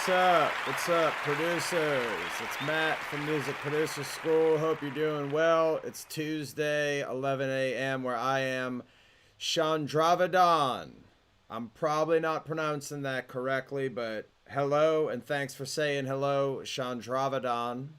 What's up? What's up, producers? It's Matt from Music Producer School. Hope you're doing well. It's Tuesday, 11 a.m. where I am. Chandravardhan. I'm probably not pronouncing that correctly, but hello and thanks for saying hello, Chandravardhan.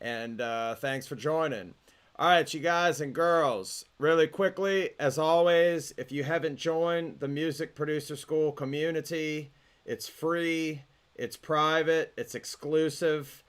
And thanks for joining. All right, you guys and girls, really quickly, as always, if you haven't joined the Music Producer School community, it's free, it's private, it's exclusive.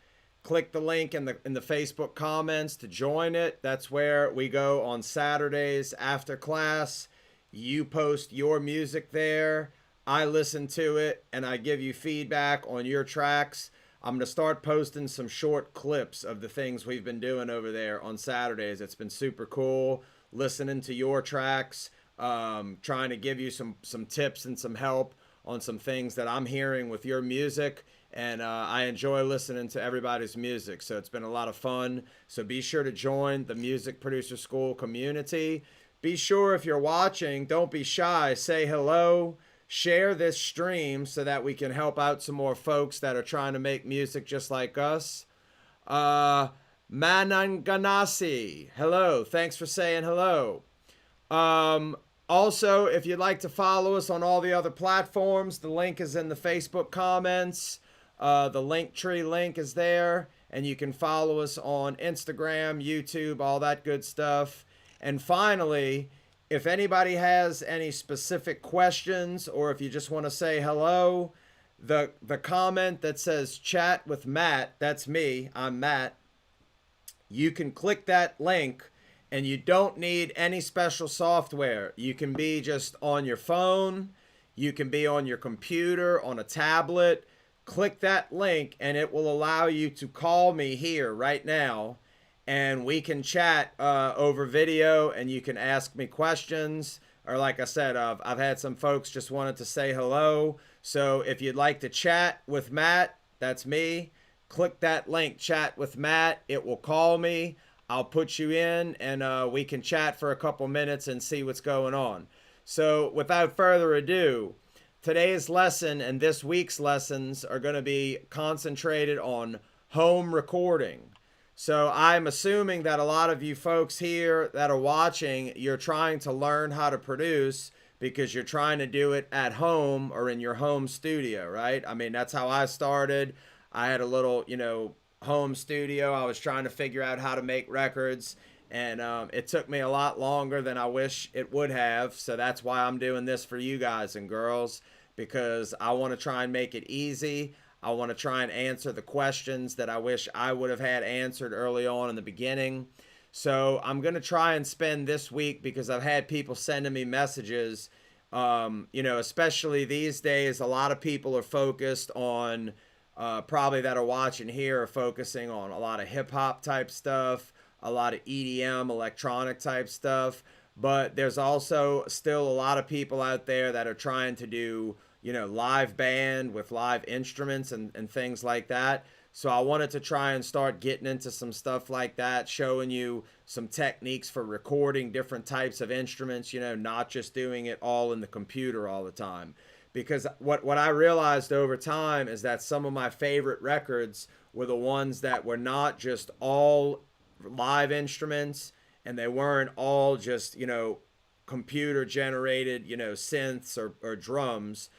Click the link in the Facebook comments to join it. That's where we go on Saturdays after class. You post your music there. I listen to it and I give you feedback on your tracks. I'm going to start posting some short clips of the things we've been doing over there on Saturdays. It's been super cool listening to your tracks, trying to give you some tips and some help on some things that I'm hearing with your music. And I enjoy listening to everybody's music. So it's been a lot of fun. So be sure to join the Music Producer School community. Be sure if you're watching, don't be shy. Say hello. Share this stream so that we can help out some more folks that are trying to make music just like us. Mananganasi, hello. Thanks for saying hello. Also, if you'd like to follow us on all the other platforms, the link is in the Facebook comments. The Linktree link is there, and you can follow us on Instagram, YouTube, all that good stuff. And finally, if anybody has any specific questions or if you just want to say hello, the comment that says chat with Matt, that's me, I'm Matt. You can click that link and you don't need any special software. You can be just on your phone, you can be on your computer, on a tablet. Click that link and it will allow you to call me here right now. And we can chat over video and you can ask me questions. Or like I said, I've had some folks just wanted to say hello. So if you'd like to chat with Matt, that's me. Click that link, chat with Matt. It will call me. I'll put you in and we can chat for a couple minutes and see what's going on. So without further ado, today's lesson and this week's lessons are going to be concentrated on home recording. So I'm assuming that a lot of you folks here that are watching, you're trying to learn how to produce because you're trying to do it at home or in your home studio, right? I mean, that's how I started. I had a little, home studio. I was trying to figure out how to make records, and it took me a lot longer than I wish it would have. So that's why I'm doing this for you guys and girls, because I want to try and make it easy. I want to try and answer the questions that I wish I would have had answered early on in the beginning. So I'm going to try and spend this week, because I've had people sending me messages, especially these days, a lot of people are focused on, probably that are watching here are focusing on a lot of hip hop type stuff, a lot of EDM, electronic type stuff. But there's also still a lot of people out there that are trying to do live band with live instruments and things like that. So I wanted to try and start getting into some stuff like that, showing you some techniques for recording different types of instruments, not just doing it all in the computer all the time. Because what I realized over time is that some of my favorite records were the ones that were not just all live instruments, and they weren't all just, computer generated, synths or drums.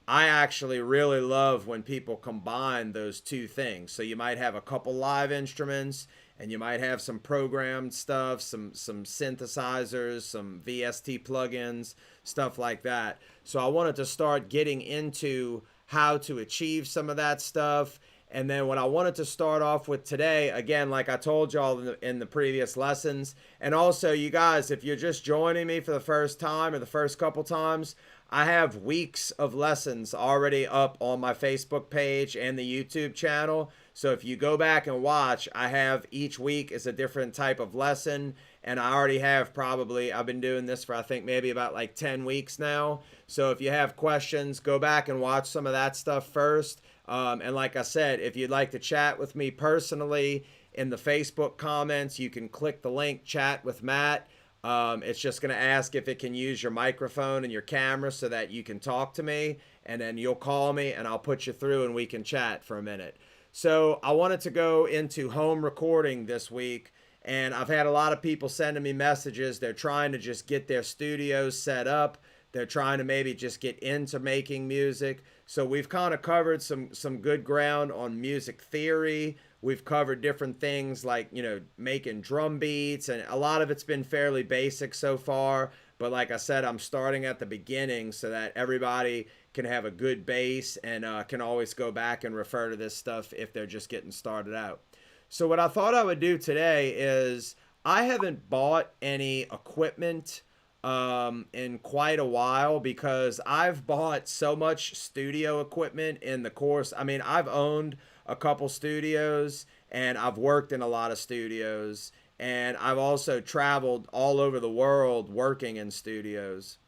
I actually really love when people combine those two things. So you might have a couple live instruments and you might have some programmed stuff, some synthesizers, some VST plugins, stuff like that. So I wanted to start getting into how to achieve some of that stuff. And then what I wanted to start off with today, again, like I told y'all in the previous lessons, and also you guys, if you're just joining me for the first time or the first couple times, I have weeks of lessons already up on my Facebook page and the YouTube channel. So if you go back and watch, I have each week is a different type of lesson. And I already have I've been doing this for I think maybe about like 10 weeks now. So if you have questions, go back and watch some of that stuff first. And like I said, if you'd like to chat with me personally in the Facebook comments, you can click the link, chat with Matt. It's just going to ask if it can use your microphone and your camera so that you can talk to me, and then you'll call me and I'll put you through and we can chat for a minute. So I wanted to go into home recording this week, and I've had a lot of people sending me messages. They're trying to just get their studios set up. They're trying to maybe just get into making music. So we've kind of covered some good ground on music theory. We've covered different things like, making drum beats, and a lot of it's been fairly basic so far. But like I said, I'm starting at the beginning so that everybody can have a good base and can always go back and refer to this stuff if they're just getting started out. So what I thought I would do today is I haven't bought any equipment in quite a while because I've bought so much studio equipment in the course. I mean, I've owned a couple studios and I've worked in a lot of studios, and I've also traveled all over the world working in studios.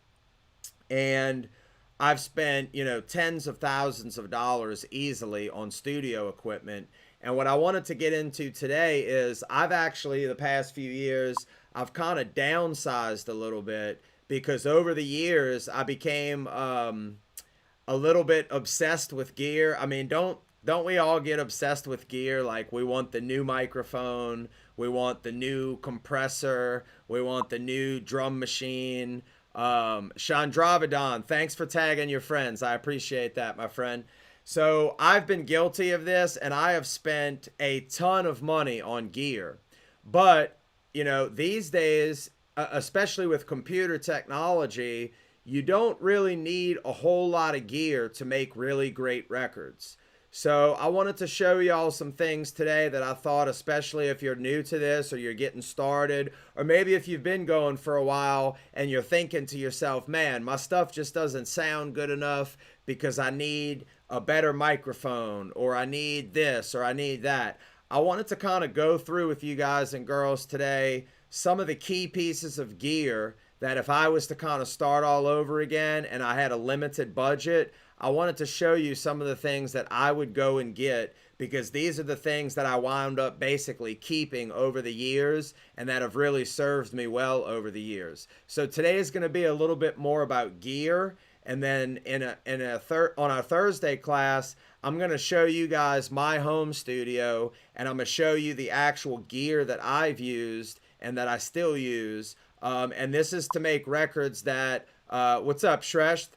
And I've spent, tens of thousands of dollars easily on studio equipment. And what I wanted to get into today is I've actually, the past few years, I've kind of downsized a little bit because over the years I became a little bit obsessed with gear. I mean, don't we all get obsessed with gear? Like, we want the new microphone, we want the new compressor, we want the new drum machine. Chandravadan, thanks for tagging your friends. I appreciate that, my friend. So I've been guilty of this, and I have spent a ton of money on gear. But, these days, especially with computer technology, you don't really need a whole lot of gear to make really great records. So I wanted to show y'all some things today that I thought, especially if you're new to this or you're getting started, or maybe if you've been going for a while and you're thinking to yourself, man, my stuff just doesn't sound good enough because I need a better microphone, or I need this, or I need that. I wanted to kind of go through with you guys and girls today some of the key pieces of gear that if I was to kind of start all over again and I had a limited budget, I wanted to show you some of the things that I would go and get, because these are the things that I wound up basically keeping over the years and that have really served me well over the years. So today is going to be a little bit more about gear, and then on our Thursday class, I'm going to show you guys my home studio, and I'm going to show you the actual gear that I've used and that I still use. And this is to make records that, what's up, Shresh?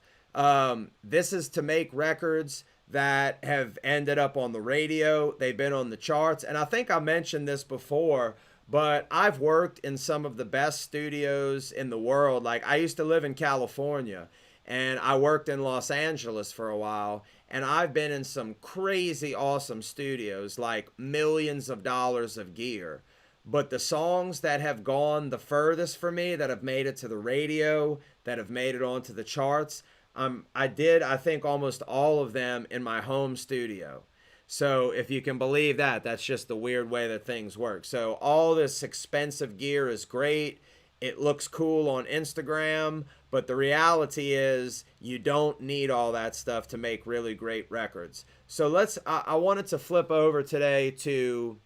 This is to make records that have ended up on the radio. They've been on the charts. And I think I mentioned this before, but I've worked in some of the best studios in the world. Like, I used to live in California and I worked in Los Angeles for a while. And I've been in some crazy awesome studios, like millions of dollars of gear. But the songs that have gone the furthest for me, that have made it to the radio, that have made it onto the charts, I think almost all of them in my home studio. So if you can believe that, that's just the weird way that things work. So all this expensive gear is great. It looks cool on Instagram, but the reality is you don't need all that stuff to make really great records. So I wanted to flip over today to,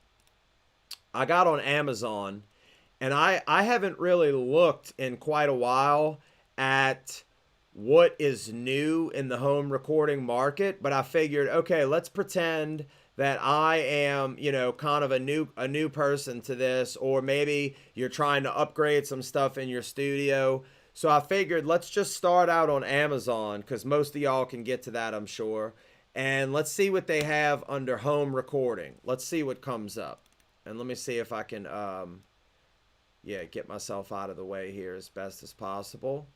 I got on Amazon, and I haven't really looked in quite a while at what is new in the home recording market, but I figured, okay, let's pretend that I am, kind of a new person to this, or maybe you're trying to upgrade some stuff in your studio. So I figured let's just start out on Amazon, because most of y'all can get to that, I'm sure. And let's see what they have under home recording. Let's see what comes up. And let me see if I can, get myself out of the way here as best as possible.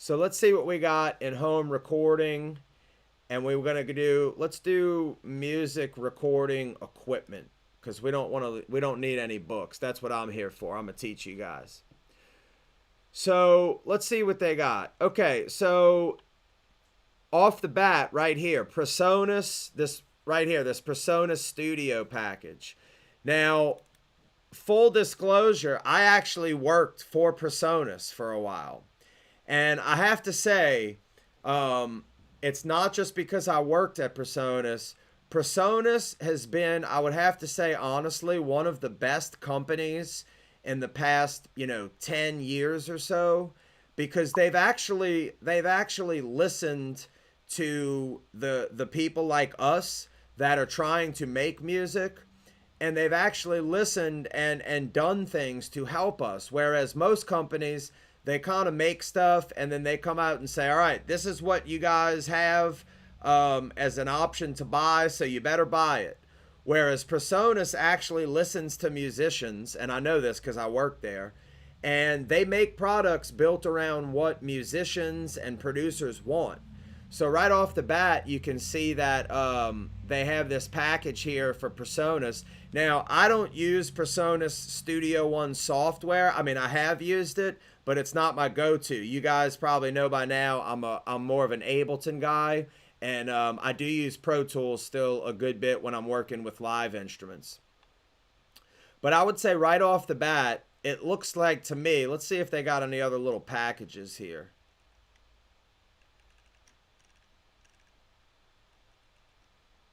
So let's see what we got in home recording. And let's do music recording equipment, because we don't need any books. That's what I'm here for. I'm going to teach you guys. So let's see what they got. Okay, so off the bat right here, PreSonus, this PreSonus Studio package. Now, full disclosure, I actually worked for PreSonus for a while. And I have to say, it's not just because I worked at PreSonus. PreSonus has been, I would have to say honestly, one of the best companies in the past, 10 years or so, because they've actually listened to the people like us that are trying to make music, and they've actually listened and done things to help us, whereas most companies, they kind of make stuff and then they come out and say, all right, this is what you guys have as an option to buy, so you better buy it. Whereas Presonus actually listens to musicians, and I know this because I work there, and they make products built around what musicians and producers want. So right off the bat, you can see that they have this package here for Presonus. Now, I don't use Presonus Studio One software. I mean, I have used it, but it's not my go-to. You guys probably know by now I'm more of an Ableton guy, and I do use Pro Tools still a good bit when I'm working with live instruments. But I would say right off the bat, it looks like to me, let's see if they got any other little packages here.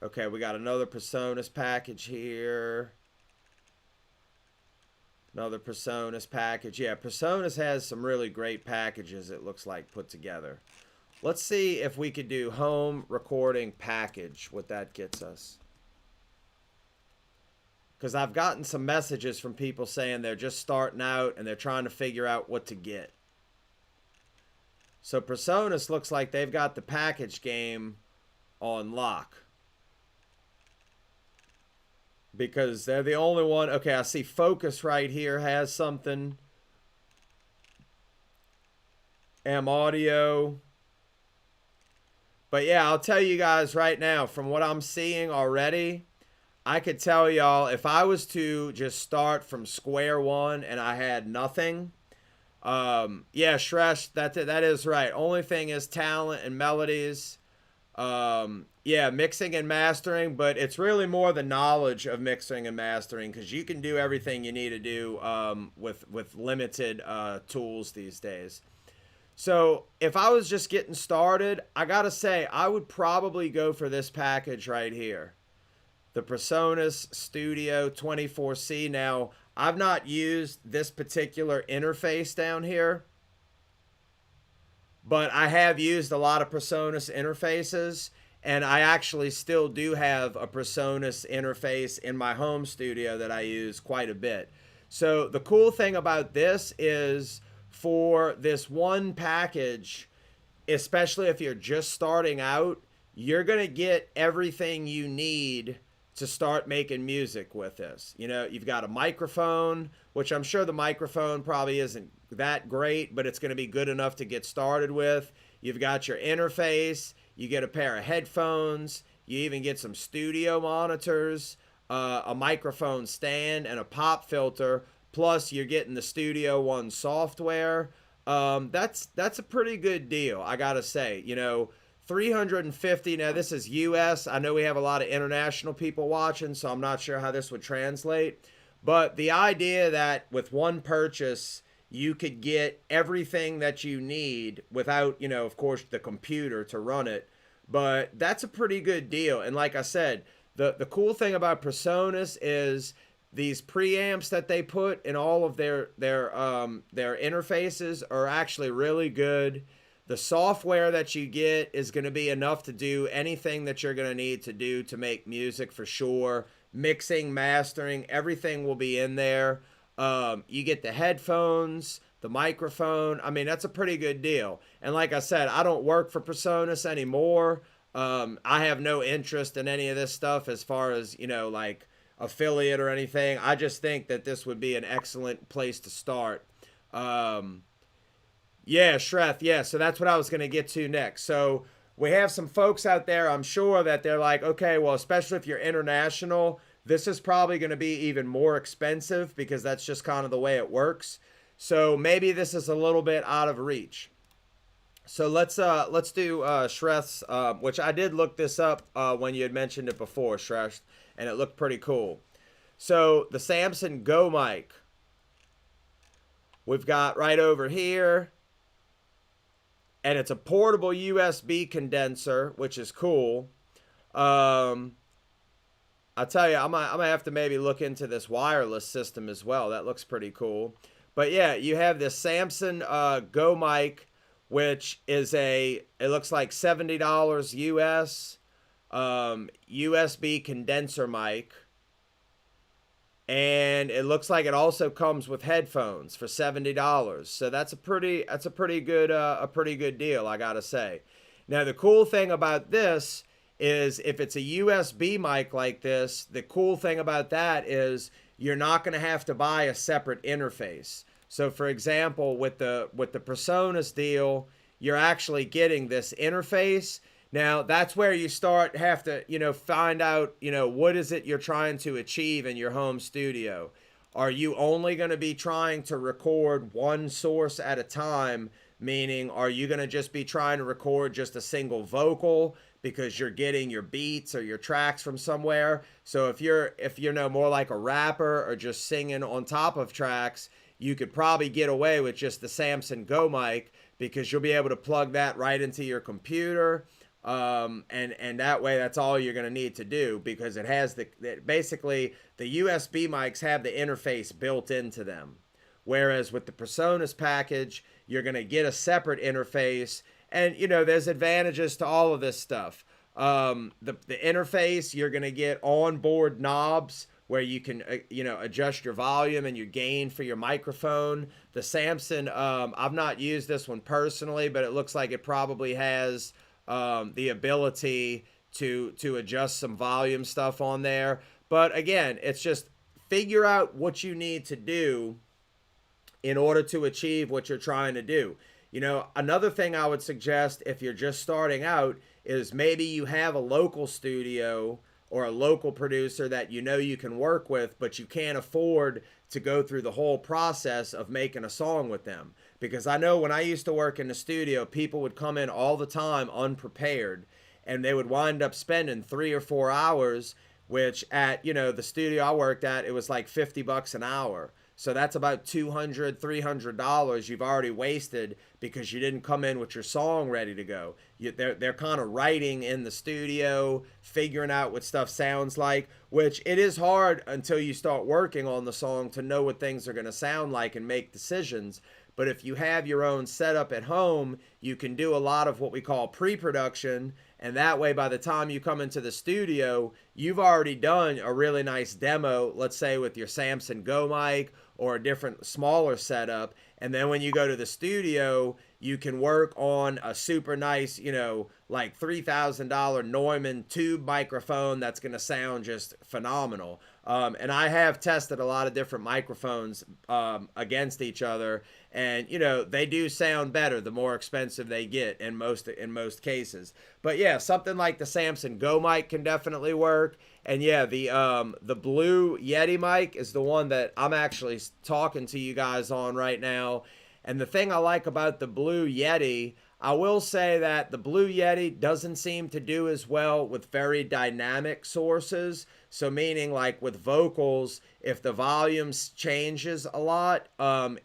Okay, we got another Presonus package here. Another Presonus package. Yeah, Presonus has some really great packages, it looks like, put together. Let's see if we could do home recording package, what that gets us. Because I've gotten some messages from people saying they're just starting out and they're trying to figure out what to get. So Presonus looks like they've got the package game on lock, because they're the only one. Okay, I see Focus right here has something. M Audio. But yeah, I'll tell you guys right now, from what I'm seeing already, I could tell y'all, if I was to just start from square one and I had nothing, yeah, Shresh, that is right. Only thing is talent and melodies. Yeah, mixing and mastering, but it's really more the knowledge of mixing and mastering, because you can do everything you need to do with limited tools these days. So if I was just getting started, I gotta say I would probably go for this package right here, the Presonus Studio 24C. Now, I've not used this particular interface down here, but I have used a lot of Presonus interfaces, and I actually still do have a Presonus interface in my home studio that I use quite a bit. So the cool thing about this is, for this one package, especially if you're just starting out, you're going to get everything you need to start making music with this. You've got a microphone, which I'm sure the microphone probably isn't that great, but it's going to be good enough to get started with. You've got your interface, you get a pair of headphones, you even get some studio monitors, a microphone stand, and a pop filter. Plus, you're getting the Studio One software. That's a pretty good deal, I gotta say. $350. Now, this is US. I know we have a lot of international people watching, so I'm not sure how this would translate. But the idea that with one purchase, you could get everything that you need without, of course, the computer to run it. But that's a pretty good deal. And like I said, the cool thing about Presonus is these preamps that they put in all of their interfaces are actually really good. The software that you get is going to be enough to do anything that you're going to need to do to make music for sure. Mixing, mastering, everything will be in there. You get the headphones, the microphone. I mean, that's a pretty good deal. And like I said, I don't work for Presonus anymore. I have no interest in any of this stuff as far as, like affiliate or anything. I just think that this would be an excellent place to start. Yeah, Shreth. Yeah, so that's what I was going to get to next. So we have some folks out there, I'm sure, that they're like, okay, well, especially if you're international, this is probably going to be even more expensive, because that's just kind of the way it works. So maybe this is a little bit out of reach. So let's do Shreth's, which I did look this up when you had mentioned it before, Shreth, and it looked pretty cool. So the Samson Go mic, we've got right over here. And it's a portable USB condenser, which is cool. I'll tell you, I'm gonna have to maybe look into this wireless system as well. That looks pretty cool. But yeah, you have this Samson Go mic, which is it looks like $70 US, USB condenser mic, and it looks like it also comes with headphones for $70. So that's a pretty good deal, I gotta say. Now the cool thing about this is if it's a USB mic like this, the cool thing about that is you're not going to have to buy a separate interface. So for example, with the PreSonus deal, you're actually getting this interface. Now that's where you have to, find out, what is it you're trying to achieve in your home studio. Are you only going to be trying to record one source at a time? Meaning, are you going to just be trying to record just a single vocal because you're getting your beats or your tracks from somewhere? So if you're more like a rapper or just singing on top of tracks, you could probably get away with just the Samson Go mic because you'll be able to plug that right into your computer. And that way, that's all you're going to need to do because it has basically the USB mics have the interface built into them. Whereas with the PreSonus package, you're going to get a separate interface. And, there's advantages to all of this stuff. The interface, you're going to get onboard knobs where you can, adjust your volume and your gain for your microphone. The Samson, I've not used this one personally, but it looks like it probably has the ability to adjust some volume stuff on there. But again, it's just figure out what you need to do in order to achieve what you're trying to do. Another thing I would suggest if you're just starting out is maybe you have a local studio or a local producer that you can work with, but you can't afford to go through the whole process of making a song with them. Because I know when I used to work in the studio, people would come in all the time unprepared, and they would wind up spending 3 or 4 hours, which at, the studio I worked at, it was like $50 an hour. So that's about $200, $300 you've already wasted because you didn't come in with your song ready to go. They're kind of writing in the studio, figuring out what stuff sounds like, which it is hard until you start working on the song to know what things are going to sound like and make decisions. But if you have your own setup at home, you can do a lot of what we call pre-production. And that way, by the time you come into the studio, you've already done a really nice demo, let's say with your Samson Go mic or a different smaller setup. And then when you go to the studio, you can work on a super nice, like $3,000 Neumann tube microphone that's going to sound just phenomenal. And I have tested a lot of different microphones against each other, and they do sound better the more expensive they get in most cases. But yeah, something like the Samson Go mic can definitely work. And yeah, the Blue Yeti mic is the one that I'm actually talking to you guys on right now. And the thing I like about the Blue Yeti, I will say that the Blue Yeti doesn't seem to do as well with very dynamic sources. So meaning like with vocals, if the volume changes a lot,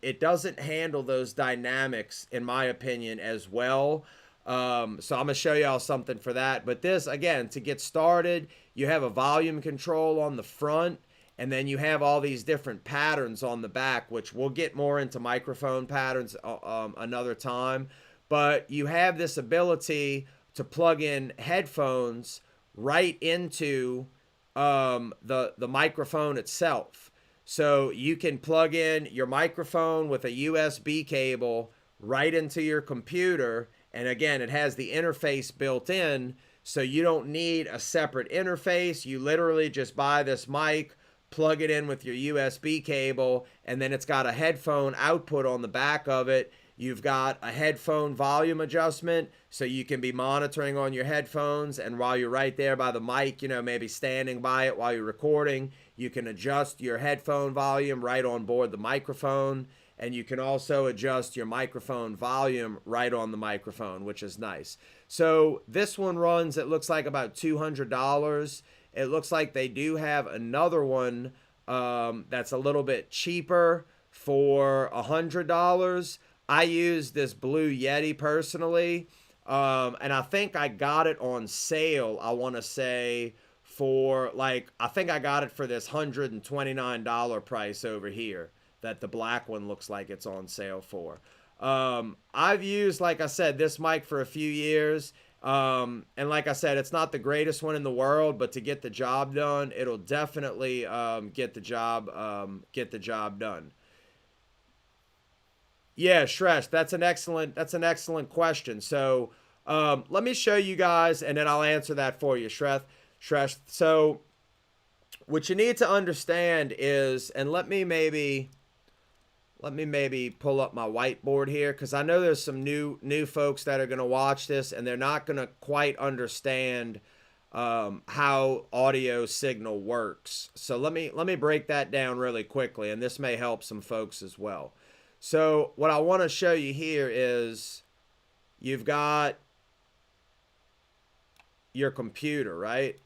it doesn't handle those dynamics, in my opinion, as well. So I'm going to show y'all something for that. But this, again, to get started, you have a volume control on the front. And then you have all these different patterns on the back, which we'll get more into microphone patterns another time. But you have this ability to plug in headphones right into the microphone itself. So you can plug in your microphone with a USB cable right into your computer. And again, it has the interface built in. So you don't need a separate interface. You literally just buy this mic, plug it in with your USB cable, and then it's got a headphone output on the back of it. You've got a headphone volume adjustment, so you can be monitoring on your headphones, and while you're right there by the mic, maybe standing by it while you're recording, you can adjust your headphone volume right on board the microphone, and you can also adjust your microphone volume right on the microphone, which is nice. So this one runs, it looks like about $200. It looks like they do have another one that's a little bit cheaper for $100. I use this Blue Yeti personally, and I think I got it on sale, I want to say, for like, I think I got it for this $129 price over here that the black one looks like it's on sale for. I've used, like I said, this mic for a few years. And like I said, it's not the greatest one in the world, but to get the job done, it'll definitely get the job done. Yeah, Shresh, that's an excellent question. So let me show you guys, and then I'll answer that for you, Shresh. So what you need to understand is, and let me maybe pull up my whiteboard here, because I know there's some new folks that are going to watch this and they're not going to quite understand how audio signal works. So let me break that down really quickly, and this may help some folks as well. So what I want to show you here is you've got your computer, right?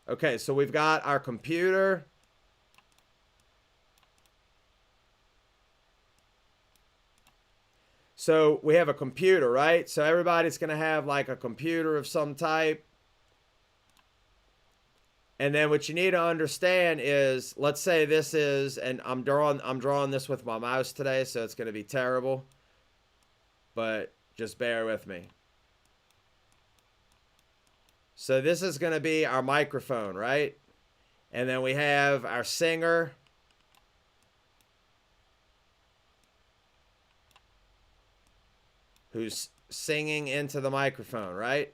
Okay, so we've got our computer. So we have a computer, right? So everybody's going to have like a computer of some type. And then what you need to understand is, let's say this is, and I'm drawing this with my mouse today, so it's going to be terrible. But just bear with me. So this is going to be our microphone, right? And then we have our singer. Who's singing into the microphone, right?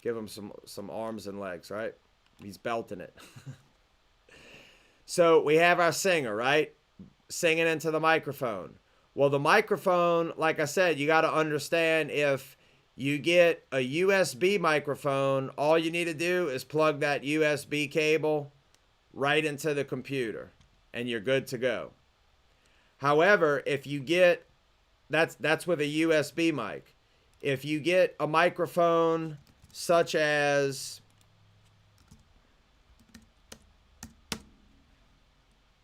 Give him some arms and legs, right? He's belting it. So we have our singer, right? Singing into the microphone. Well, the microphone, like I said, you got to understand, if you get a USB microphone, all you need to do is plug that USB cable right into the computer and you're good to go. However, if you get, that's with a USB mic. If you get a microphone such as,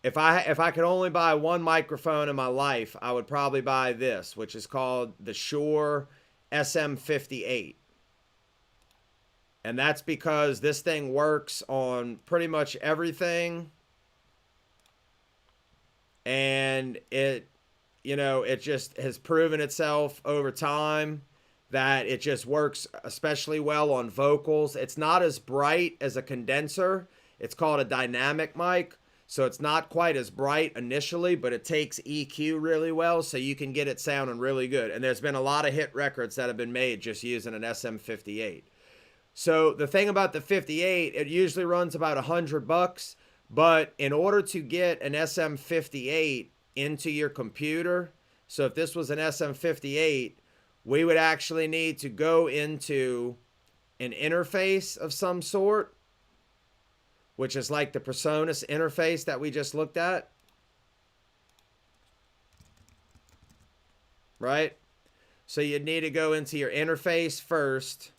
if I could only buy one microphone in my life, I would probably buy this, which is called the Shure SM58. And that's because this thing works on pretty much everything. And it just has proven itself over time that it just works especially well on vocals. It's not as bright as a condenser. It's called a dynamic mic. So it's not quite as bright initially, but it takes EQ really well, so you can get it sounding really good. And there's been a lot of hit records that have been made just using an SM58. So the thing about the 58, it usually runs about $100, but in order to get an SM58 into your computer, so if this was an SM58, we would actually need to go into an interface of some sort, which is like the PreSonus interface that we just looked at. Right? So you'd need to go into your interface first.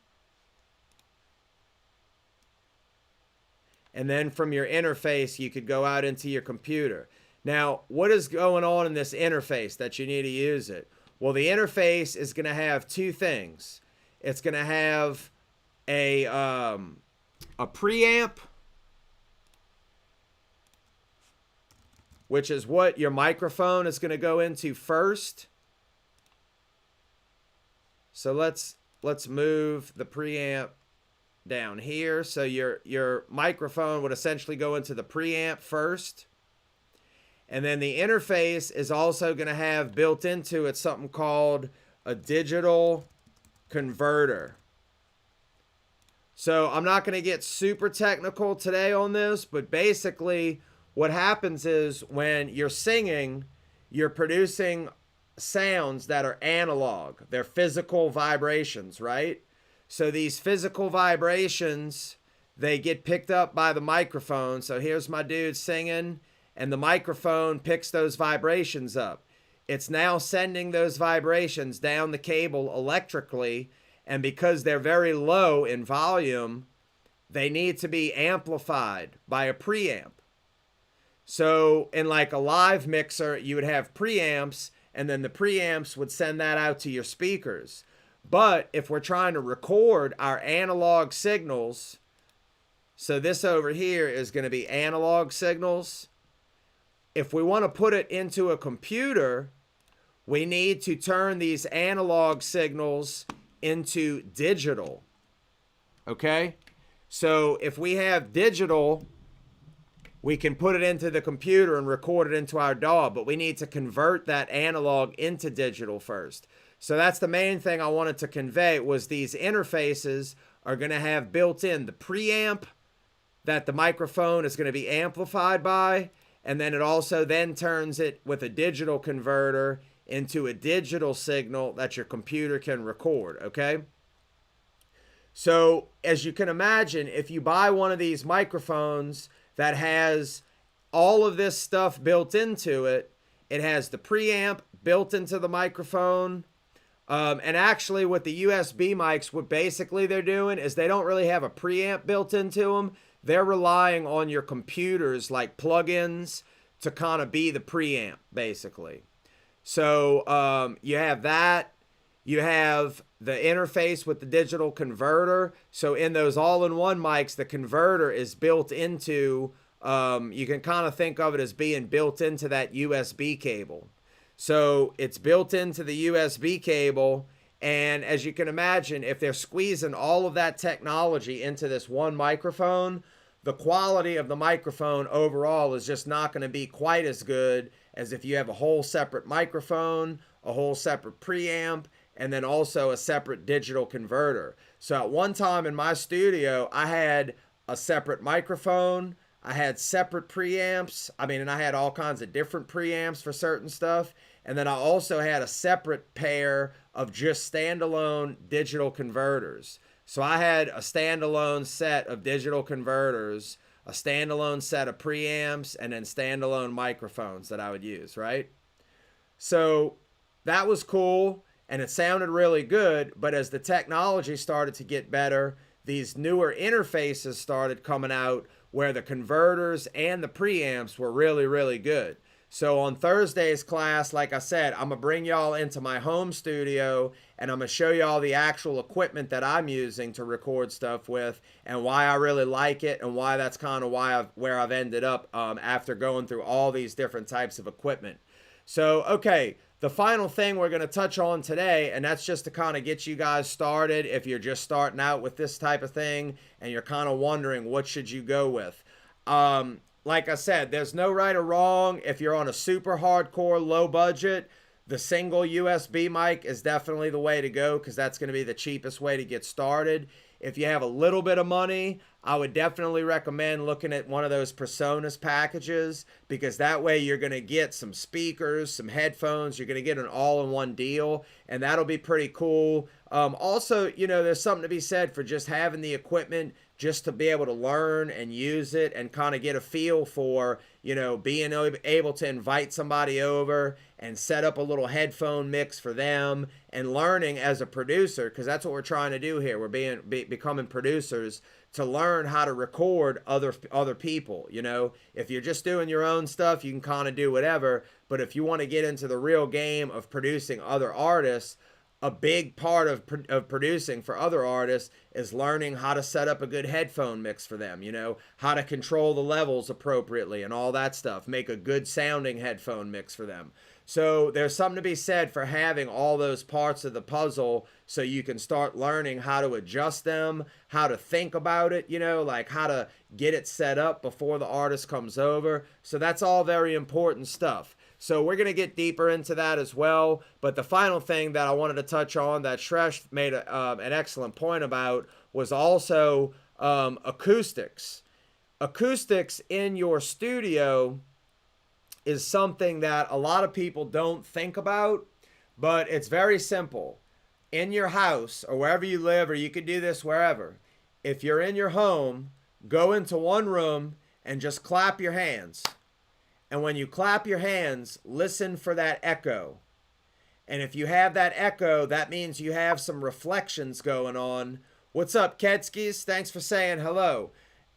And then from your interface, you could go out into your computer. Now, what is going on in this interface that you need to use it? Well, the interface is going to have two things. It's going to have a preamp, which is what your microphone is going to go into first. So let's move the preamp down here. So your microphone would essentially go into the preamp first. And then the interface is also going to have built into it something called a digital converter. So I'm not going to get super technical today on this, but basically what happens is when you're singing, you're producing sounds that are analog. They're physical vibrations, right? So these physical vibrations, they get picked up by the microphone. So here's my dude singing, and the microphone picks those vibrations up. It's now sending those vibrations down the cable electrically, and because they're very low in volume, they need to be amplified by a preamp. So in like a live mixer, you would have preamps, and then the preamps would send that out to your speakers. But if we're trying to record our analog signals, so this over here is going to be analog signals. If we want to put it into a computer, we need to turn these analog signals into digital. Okay? So if we have digital, we can put it into the computer and record it into our DAW, but we need to convert that analog into digital first. So that's the main thing I wanted to convey, was these interfaces are going to have built in the preamp that the microphone is going to be amplified by, and then it also then turns it with a digital converter into a digital signal that your computer can record, okay? So as you can imagine, if you buy one of these microphones that has all of this stuff built into it, it has the preamp built into the microphone. And actually with the USB mics, what basically they're doing is they don't really have a preamp built into them. They're relying on your computers like plugins to kind of be the preamp, basically. So you have that. You have the interface with the digital converter. So in those all-in-one mics, the converter is built into, you can kind of think of it as being built into that USB cable. So it's built into the USB cable. And as you can imagine, if they're squeezing all of that technology into this one microphone, the quality of the microphone overall is just not going to be quite as good as if you have a whole separate microphone, a whole separate preamp, and then also a separate digital converter. So at one time in my studio, I had a separate microphone, I had separate preamps, and I had all kinds of different preamps for certain stuff, and then I also had a separate pair of just standalone digital converters. So I had a standalone set of digital converters, a standalone set of preamps, and then standalone microphones that I would use, right? So that was cool, and it sounded really good, but as the technology started to get better, these newer interfaces started coming out where the converters and the preamps were really, really good. So on Thursday's class, like I said, I'm going to bring y'all into my home studio and I'm going to show y'all the actual equipment that I'm using to record stuff with and why I really like it and why that's kind of where I've ended up after going through all these different types of equipment. So, okay, the final thing we're going to touch on today, and that's just to kind of get you guys started if you're just starting out with this type of thing and you're kind of wondering what should you go with. Like I said, there's no right or wrong. If you're on a super hardcore low budget, the single USB mic is definitely the way to go because that's going to be the cheapest way to get started. If you have a little bit of money, I would definitely recommend looking at one of those PreSonus packages because that way you're going to get some speakers, some headphones, you're going to get an all-in-one deal, and that'll be pretty cool. Also, there's something to be said for just having the equipment just to be able to learn and use it and kind of get a feel for, being able to invite somebody over and set up a little headphone mix for them and learning as a producer, because that's what we're trying to do here. We're becoming producers to learn how to record other people. If you're just doing your own stuff, you can kind of do whatever. But if you want to get into the real game of producing other artists, a big part of producing for other artists is learning how to set up a good headphone mix for them, how to control the levels appropriately and all that stuff, make a good sounding headphone mix for them. So there's something to be said for having all those parts of the puzzle so you can start learning how to adjust them, how to think about it, like how to get it set up before the artist comes over. So that's all very important stuff. So we're going to get deeper into that as well. But the final thing that I wanted to touch on that Shresh made an excellent point about was also acoustics. Acoustics in your studio is something that a lot of people don't think about, but it's very simple. In your house or wherever you live, or you could do this wherever, if you're in your home, go into one room and just clap your hands. And when you clap your hands, listen for that echo. And if you have that echo, that means you have some reflections going on. What's up, Ketskis? Thanks for saying hello.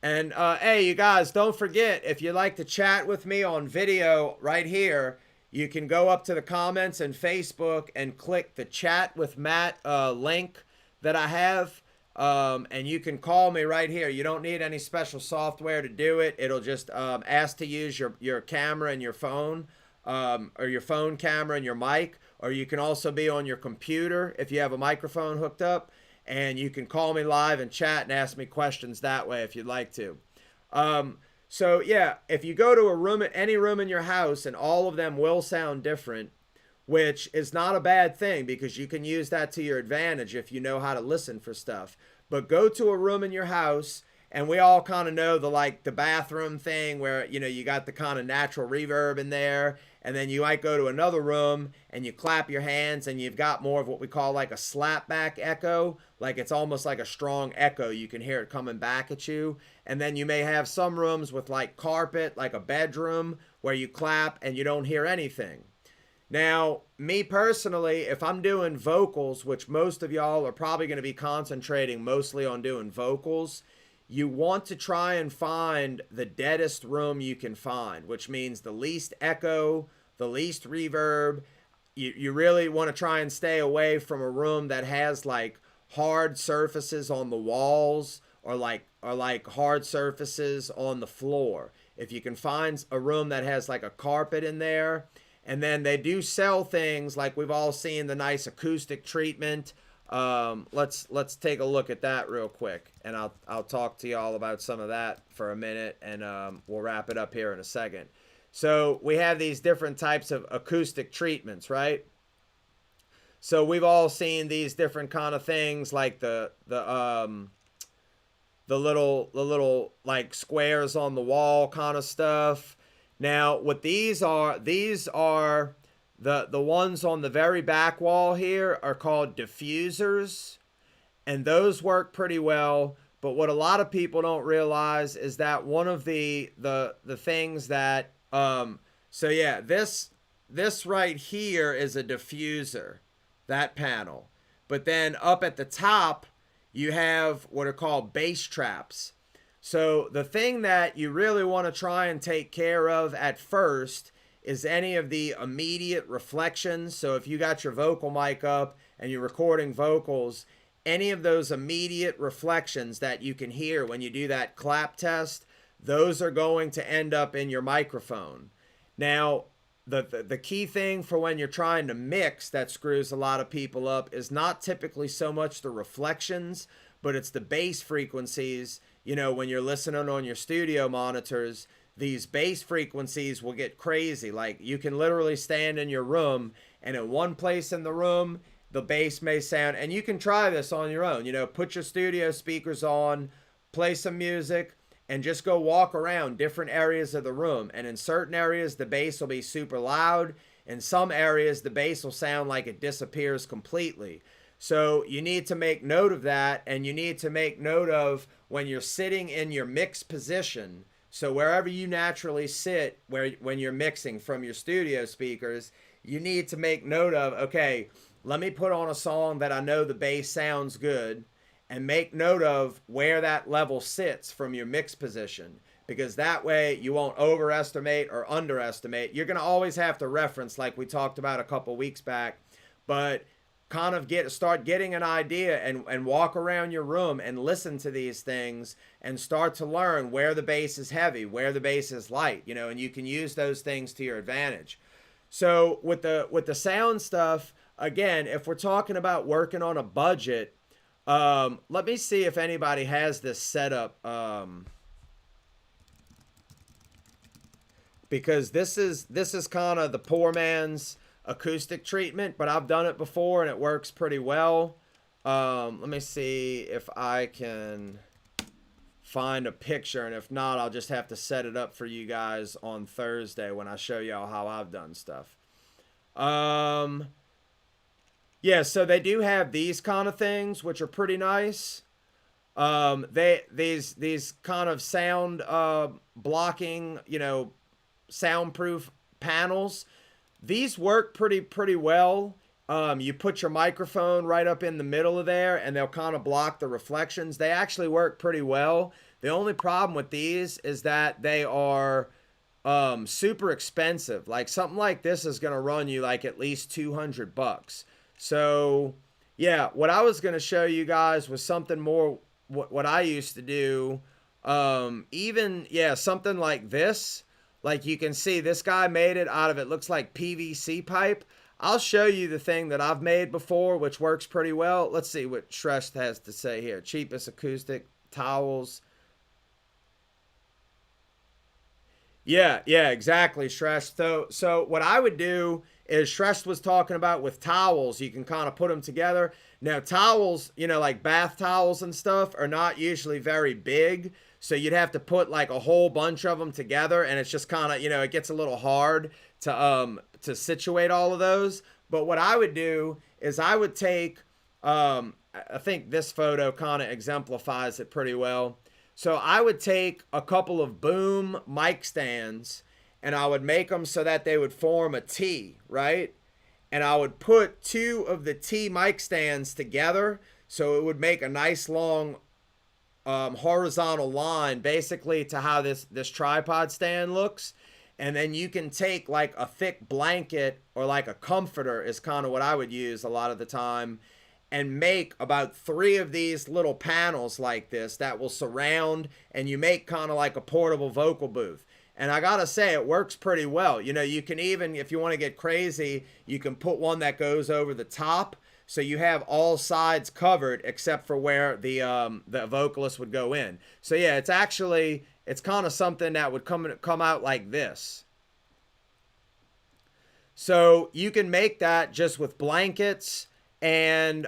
And hey, you guys, don't forget, if you'd like to chat with me on video right here, you can go up to the comments in Facebook and click the chat with Matt link that I have. And you can call me right here. You don't need any special software to do it. It'll just ask to use your camera and your phone, or your phone camera and your mic. Or you can also be on your computer if you have a microphone hooked up. And you can call me live and chat and ask me questions that way if you'd like to. So yeah, if you go to a room, any room in your house, and all of them will sound different, which is not a bad thing because you can use that to your advantage if you know how to listen for stuff. But go to a room in your house, and we all kind of know the bathroom thing where, you know, you got the kind of natural reverb in there, and then you might go to another room and you clap your hands and you've got more of what we call like a slapback echo. Like it's almost like a strong echo. You can hear it coming back at you. And then you may have some rooms with like carpet, like a bedroom, where you clap and you don't hear anything. Now, me personally, if I'm doing vocals, which most of y'all are probably going to be concentrating mostly on doing vocals, you want to try and find the deadest room you can find, which means the least echo, the least reverb. You really want to try and stay away from a room that has like hard surfaces on the walls, or like hard surfaces on the floor. If you can find a room that has like a carpet in there. And then they do sell things like we've all seen, the nice acoustic treatment. Let's take a look at that real quick, and I'll talk to y'all about some of that for a minute, and we'll wrap it up here in a second. So we have these different types of acoustic treatments, right? So we've all seen these different kind of things, like the little like squares on the wall kind of stuff. Now, what these are the ones on the very back wall here are called diffusers, and those work pretty well. But what a lot of people don't realize is that one of the things that so yeah, this right here is a diffuser, that panel. But then up at the top, you have what are called bass traps. So the thing that you really want to try and take care of at first is any of the immediate reflections. So if you got your vocal mic up and you're recording vocals, any of those immediate reflections that you can hear when you do that clap test, those are going to end up in your microphone. Now, the key thing for when you're trying to mix that screws a lot of people up is not typically so much the reflections, but it's the bass frequencies. You know, when you're listening on your studio monitors, these bass frequencies will get crazy. Like you can literally stand in your room, and in one place in the room, the bass may sound, and you can try this on your own. You know, put your studio speakers on, play some music, and just go walk around different areas of the room. And in certain areas, the bass will be super loud. In some areas, the bass will sound like it disappears completely. So you need to make note of that, and you need to make note of when you're sitting in your mix position. So wherever you naturally sit when you're mixing from your studio speakers, you need to make note of, okay, let me put on a song that I know the bass sounds good, and make note of where that level sits from your mix position, because that way you won't overestimate or underestimate. You're going to always have to reference, like we talked about a couple weeks back, but kind of start getting an idea and walk around your room and listen to these things and start to learn where the bass is heavy, where the bass is light, you know, and you can use those things to your advantage. So with the sound stuff, again, if we're talking about working on a budget, let me see if anybody has this set up, because this is kind of the poor man's acoustic treatment, but I've done it before and it works pretty well. Let me see if I can find a picture, and if not, I'll just have to set it up for you guys on Thursday when I show y'all how I've done stuff. Yeah, so they do have these kind of things, which are pretty nice. These kind of sound blocking, you know, soundproof panels. These work pretty well. You put your microphone right up in the middle of there, and they'll kind of block the reflections. They actually work pretty well. The only problem with these is that they are super expensive. Like something like this is going to run you like at least 200 bucks. So yeah, what I was going to show you guys was something more what I used to do. Even yeah, something like this. Like you can see this guy made it out of, it looks like PVC pipe. I'll show you the thing that I've made before, which works pretty well. Let's see what Shrest has to say here. Cheapest acoustic towels. Yeah, exactly, Shrest. So what I would do is Shrest was talking about with towels, you can kind of put them together. Now towels, you know, like bath towels and stuff are not usually very big. So you'd have to put like a whole bunch of them together, and it's just kind of, you know, it gets a little hard to situate all of those. But what I would do is I would take I think this photo kind of exemplifies it pretty well. So I would take a couple of boom mic stands and I would make them so that they would form a T, right? And I would put two of the T mic stands together so it would make a nice long horizontal line basically to how this tripod stand looks. And then you can take like a thick blanket or like a comforter is kind of what I would use a lot of the time, and make about 3 of these little panels like this that will surround, and you make kind of like a portable vocal booth. And I gotta say, it works pretty well. You know, you can even, if you want to get crazy, you can put one that goes over the top, so you have all sides covered except for where the vocalist would go in. So yeah, it's actually, it's kind of something that would come out like this. So you can make that just with blankets and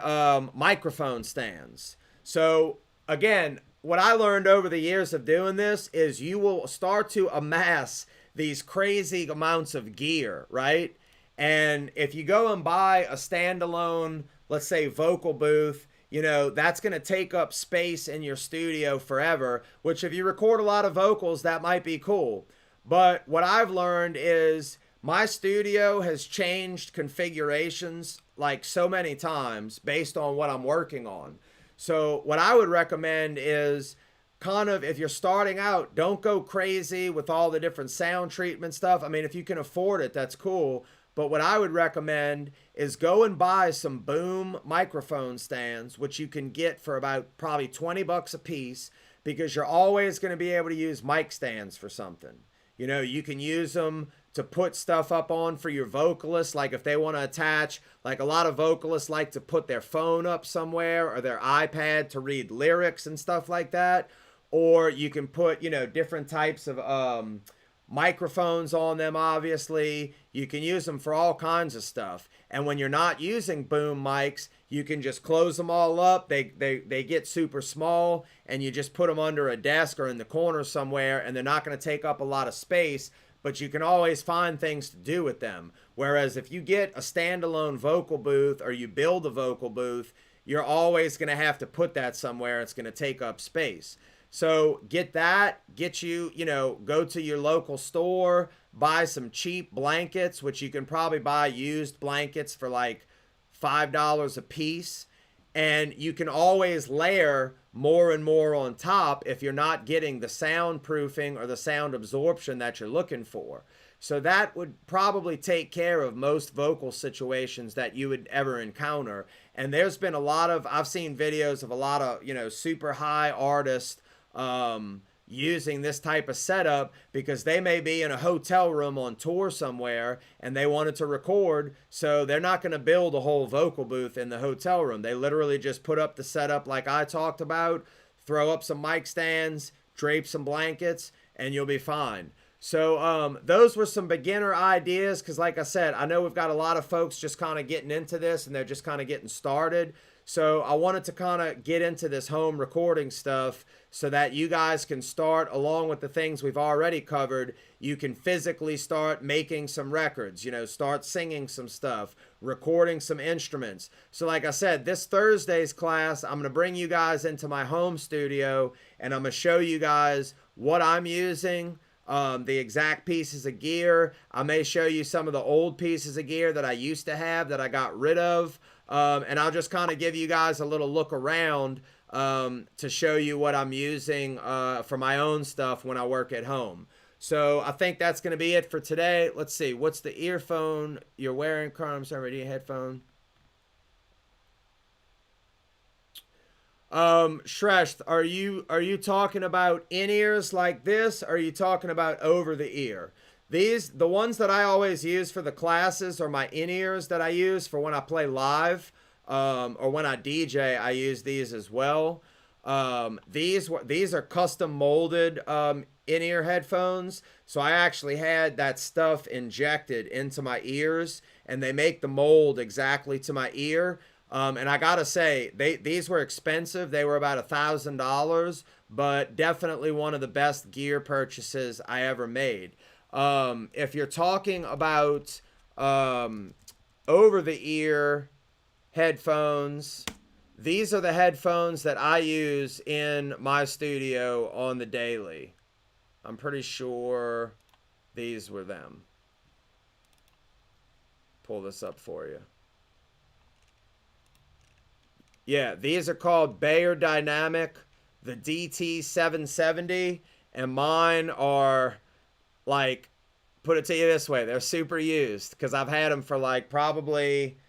microphone stands. So again, what I learned over the years of doing this is you will start to amass these crazy amounts of gear, right? And if you go and buy a standalone, let's say vocal booth, you know, that's going to take up space in your studio forever, which if you record a lot of vocals, that might be cool. But what I've learned is my studio has changed configurations like so many times based on what I'm working on. So what I would recommend is kind of, if you're starting out, don't go crazy with all the different sound treatment stuff. I mean, if you can afford it, that's cool. But what I would recommend is go and buy some boom microphone stands, which you can get for about probably 20 bucks a piece, because you're always going to be able to use mic stands for something. You know, you can use them to put stuff up on for your vocalists, like if they want to attach, like a lot of vocalists like to put their phone up somewhere or their iPad to read lyrics and stuff like that. Or you can put, you know, different types of microphones on them, obviously. You can use them for all kinds of stuff. And when you're not using boom mics, you can just close them all up. They get super small, and you just put them under a desk or in the corner somewhere, and they're not going to take up a lot of space, but you can always find things to do with them. Whereas if you get a standalone vocal booth or you build a vocal booth, you're always going to have to put that somewhere. It's going to take up space. So get that, get you, you know, go to your local store, buy some cheap blankets, which you can probably buy used blankets for like $5 a piece. And you can always layer more and more on top if you're not getting the soundproofing or the sound absorption that you're looking for. So that would probably take care of most vocal situations that you would ever encounter. And there's been a lot of, I've seen videos of a lot of, you know, super high artists using this type of setup because they may be in a hotel room on tour somewhere and they wanted to record, so they're not going to build a whole vocal booth in the hotel room. They literally just put up the setup like I talked about, throw up some mic stands, drape some blankets, and you'll be fine. So those were some beginner ideas because, like I said, I know we've got a lot of folks just kind of getting into this and they're just kind of getting started. So I wanted to kind of get into this home recording stuff so that you guys can start, along with the things we've already covered, you can physically start making some records, you know, start singing some stuff, recording some instruments. So like I said, this Thursday's class, I'm going to bring you guys into my home studio and I'm going to show you guys what I'm using, the exact pieces of gear. I may show you some of the old pieces of gear that I used to have that I got rid of. And I'll just kind of give you guys a little look around to show you what I'm using for my own stuff when I work at home. So I think that's going to be it for today. Let's see. What's the earphone you're wearing, Carl? I'm sorry, headphone. Shresh, are you talking about in ears like this? Or are you talking about over the ear? The ones that I always use for the classes are my in ears that I use for when I play live, or when I DJ. I use these as well. These are custom molded in ear headphones. So I actually had that stuff injected into my ears, and they make the mold exactly to my ear. And I gotta say, these were expensive. They were about $1,000, but definitely one of the best gear purchases I ever made. If you're talking about over the ear headphones, these are the headphones that I use in my studio on the daily. I'm pretty sure these were them. Pull this up for you. Yeah, these are called Beyerdynamic, the DT770, and mine are like, put it to you this way, they're super used because I've had them for like probably,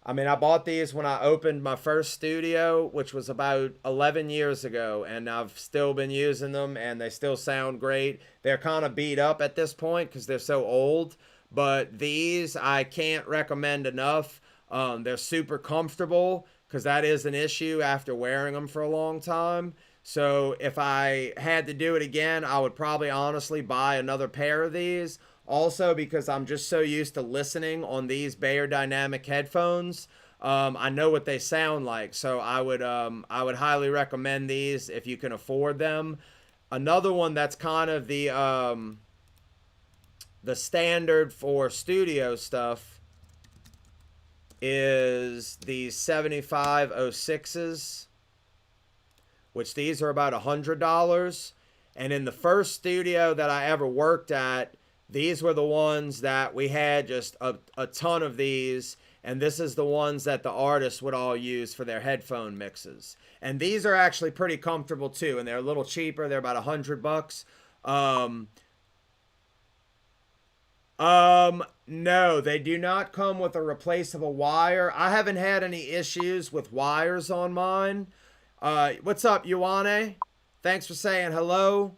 I mean, I bought these when I opened my first studio, which was about 11 years ago, and I've still been using them, and they still sound great. They're kind of beat up at this point because they're so old, but these I can't recommend enough. They're super comfortable because that is an issue after wearing them for a long time. So if I had to do it again, I would probably honestly buy another pair of these. Also, because I'm just so used to listening on these Beyerdynamic headphones, I know what they sound like. So I would highly recommend these if you can afford them. Another one that's kind of the standard for studio stuff is these 7506s, which these are about $100. And in the first studio that I ever worked at, these were the ones that we had just a ton of these. And this is the ones that the artists would all use for their headphone mixes. And these are actually pretty comfortable too. And they're a little cheaper. They're about $100. No, they do not come with a replaceable wire. I haven't had any issues with wires on mine. What's up, Ioane? Thanks for saying hello.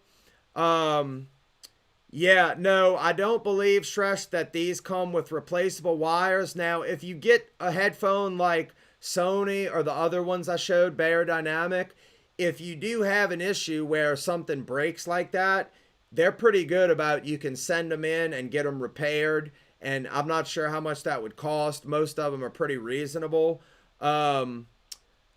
Yeah, no, I don't believe, Shresh, that these come with replaceable wires. Now, if you get a headphone like Sony or the other ones I showed, Beyerdynamic, if you do have an issue where something breaks like that, they're pretty good about you can send them in and get them repaired. And I'm not sure how much that would cost. Most of them are pretty reasonable. I'm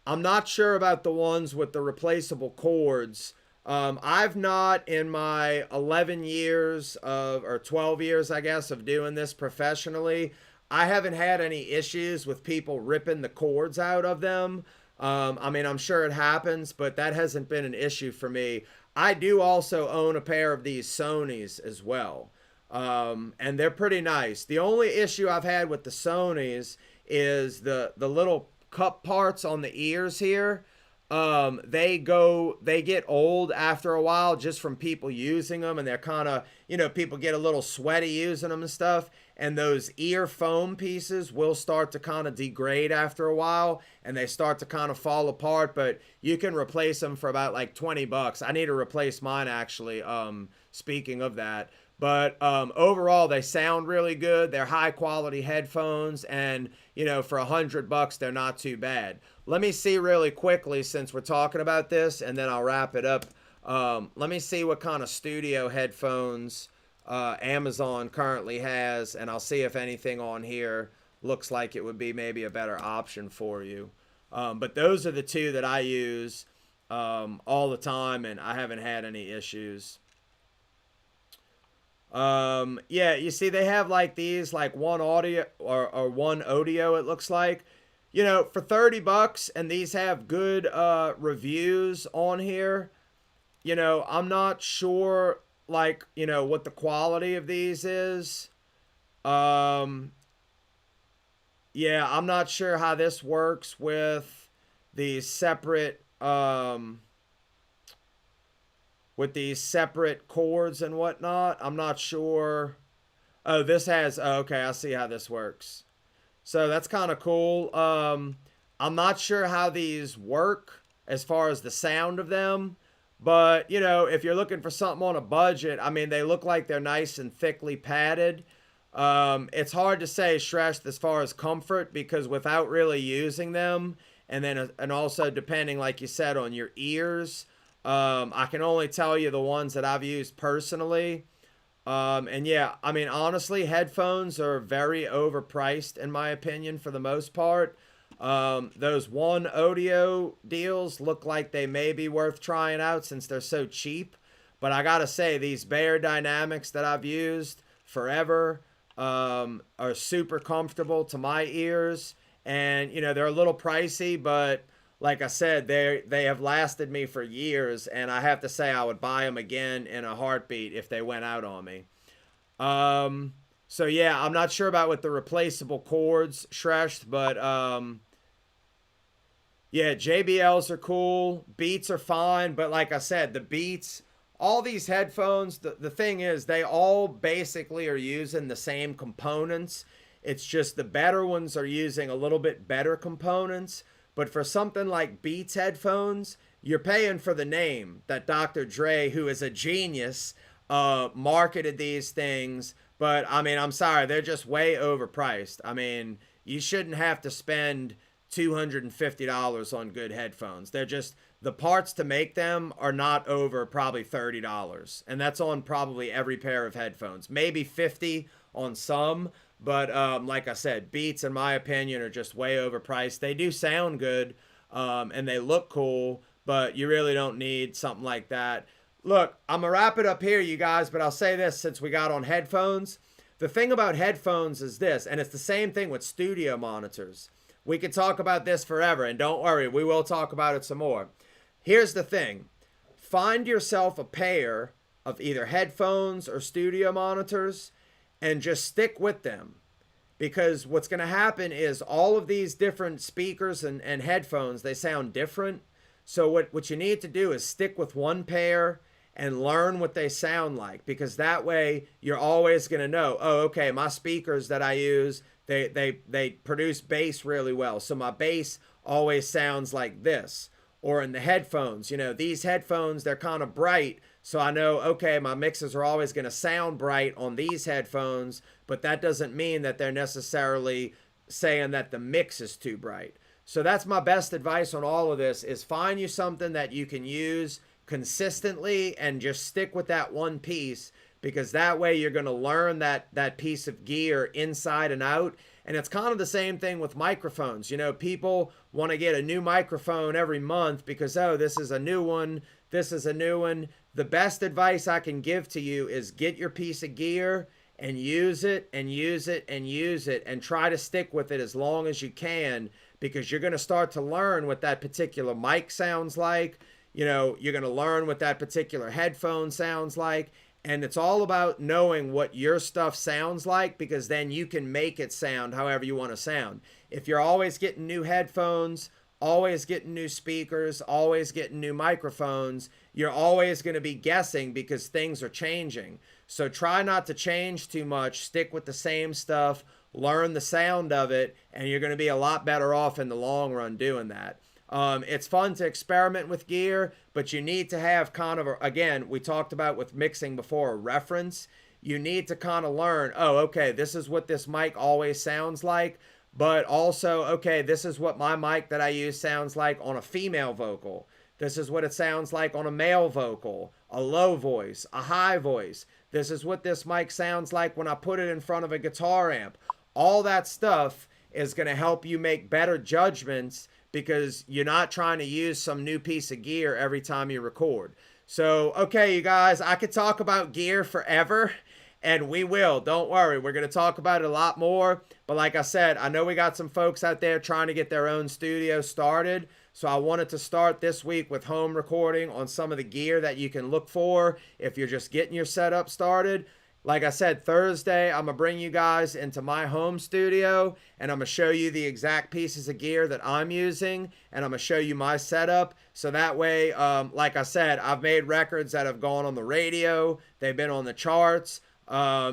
not sure about the ones with the replaceable cords. I've not, in my 11 years of, or 12 years, I guess, of doing this professionally, I haven't had any issues with people ripping the cords out of them. I mean, I'm sure it happens, but that hasn't been an issue for me. I do also own a pair of these Sonys as well. And they're pretty nice. The only issue I've had with the Sonys is the little cup parts on the ears here. They get old after a while just from people using them, and they're kind of, people get a little sweaty using them and stuff, and those ear foam pieces will start to kind of degrade after a while, and they start to kind of fall apart, but you can replace them for about like $20. I need to replace mine actually, speaking of that. But overall, they sound really good. They're high quality headphones, and for $100, they're not too bad. Let me see really quickly, since we're talking about this, and then I'll wrap it up. Let me see what kind of studio headphones Amazon currently has, and I'll see if anything on here looks like it would be maybe a better option for you. But those are the two that I use all the time, and I haven't had any issues. Yeah, you see they have like these, like one audio or one audio, it looks like, for $30, and these have good reviews on here. I'm not sure, like, what the quality of these is. Yeah, I'm not sure how this works with these separate with these separate chords and whatnot. I'm not sure. Oh, this has, oh, okay, I see how this works. So that's kind of cool. I'm not sure how these work as far as the sound of them, but you know, if you're looking for something on a budget, I mean, they look like they're nice and thickly padded. It's hard to say, Shresh, as far as comfort, because without really using them, and also depending, like you said, on your ears, I can only tell you the ones that I've used personally. And yeah, I mean, honestly, headphones are very overpriced in my opinion for the most part. Those one audio deals look like they may be worth trying out since they're so cheap. But I gotta say, these Bear Dynamics that I've used forever are super comfortable to my ears. And, you know, they're a little pricey, but like I said, they have lasted me for years, and I have to say I would buy them again in a heartbeat if they went out on me. So yeah, I'm not sure about with the replaceable cords, Shresh, but yeah, JBLs are cool, Beats are fine, but like I said, the Beats, all these headphones, the thing is, they all basically are using the same components. It's just the better ones are using a little bit better components. But for something like Beats headphones, you're paying for the name that Dr. Dre, who is a genius, marketed these things. But I mean, I'm sorry, they're just way overpriced. I mean, you shouldn't have to spend $250 on good headphones. They're just, the parts to make them are not over probably $30. And that's on probably every pair of headphones. Maybe 50 on some, but like I said, Beats, in my opinion, are just way overpriced. They do sound good, and they look cool, but you really don't need something like that. Look, I'm going to wrap it up here, you guys, but I'll say this since we got on headphones. The thing about headphones is this, and it's the same thing with studio monitors. We could talk about this forever, and don't worry, we will talk about it some more. Here's the thing. Find yourself a pair of either headphones or studio monitors and just stick with them. Because what's going to happen is all of these different speakers and headphones, they sound different. So what you need to do is stick with one pair and learn what they sound like, because that way you're always going to know, oh, okay, my speakers that I use, they produce bass really well. So my bass always sounds like this. Or in the headphones, you know, these headphones, they're kind of bright. So I know, okay, my mixes are always going to sound bright on these headphones, but that doesn't mean that they're necessarily saying that the mix is too bright. So that's my best advice on all of this, is find you something that you can use consistently and just stick with that one piece, because that way you're going to learn that piece of gear inside and out. And it's kind of the same thing with microphones. You know, people want to get a new microphone every month because, oh, this is a new one, this is a new one. The best advice I can give to you is get your piece of gear and use it and use it and use it, and try to stick with it as long as you can, because you're going to start to learn what that particular mic sounds like. You know, you're going to learn what that particular headphone sounds like. And it's all about knowing what your stuff sounds like, because then you can make it sound however you want to sound. If you're always getting new headphones, always getting new speakers, always getting new microphones, you're always going to be guessing because things are changing. So try not to change too much. Stick with the same stuff, learn the sound of it, and you're going to be a lot better off in the long run doing that. It's fun to experiment with gear, but you need to have kind of, again, we talked about with mixing before, a reference. You need to kind of learn, oh, okay, this is what this mic always sounds like, but also, okay, this is what my mic that I use sounds like on a female vocal. This is what it sounds like on a male vocal, a low voice, a high voice. This is what this mic sounds like when I put it in front of a guitar amp. All that stuff is going to help you make better judgments, because you're not trying to use some new piece of gear every time you record. So, okay, you guys, I could talk about gear forever, and we will. Don't worry. We're going to talk about it a lot more. But like I said, I know we got some folks out there trying to get their own studio started. So I wanted to start this week with home recording on some of the gear that you can look for if you're just getting your setup started. Like I said, Thursday, I'm going to bring you guys into my home studio and I'm going to show you the exact pieces of gear that I'm using and I'm going to show you my setup. So that way, like I said, I've made records that have gone on the radio, they've been on the charts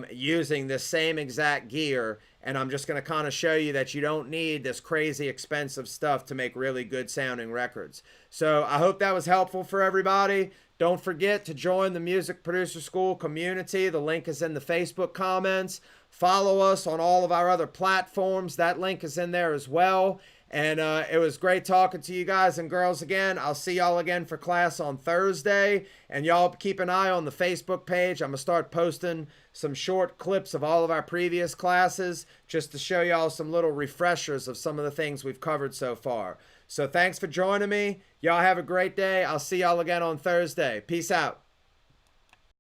using this same exact gear. And I'm just going to kind of show you that you don't need this crazy expensive stuff to make really good sounding records. So I hope that was helpful for everybody. Don't forget to join the Music Producer School community. The link is in the Facebook comments. Follow us on all of our other platforms. That link is in there as well. And it was great talking to you guys and girls again. I'll see y'all again for class on Thursday. And y'all keep an eye on the Facebook page. I'm going to start posting some short clips of all of our previous classes just to show y'all some little refreshers of some of the things we've covered so far. So thanks for joining me. Y'all have a great day. I'll see y'all again on Thursday. Peace out.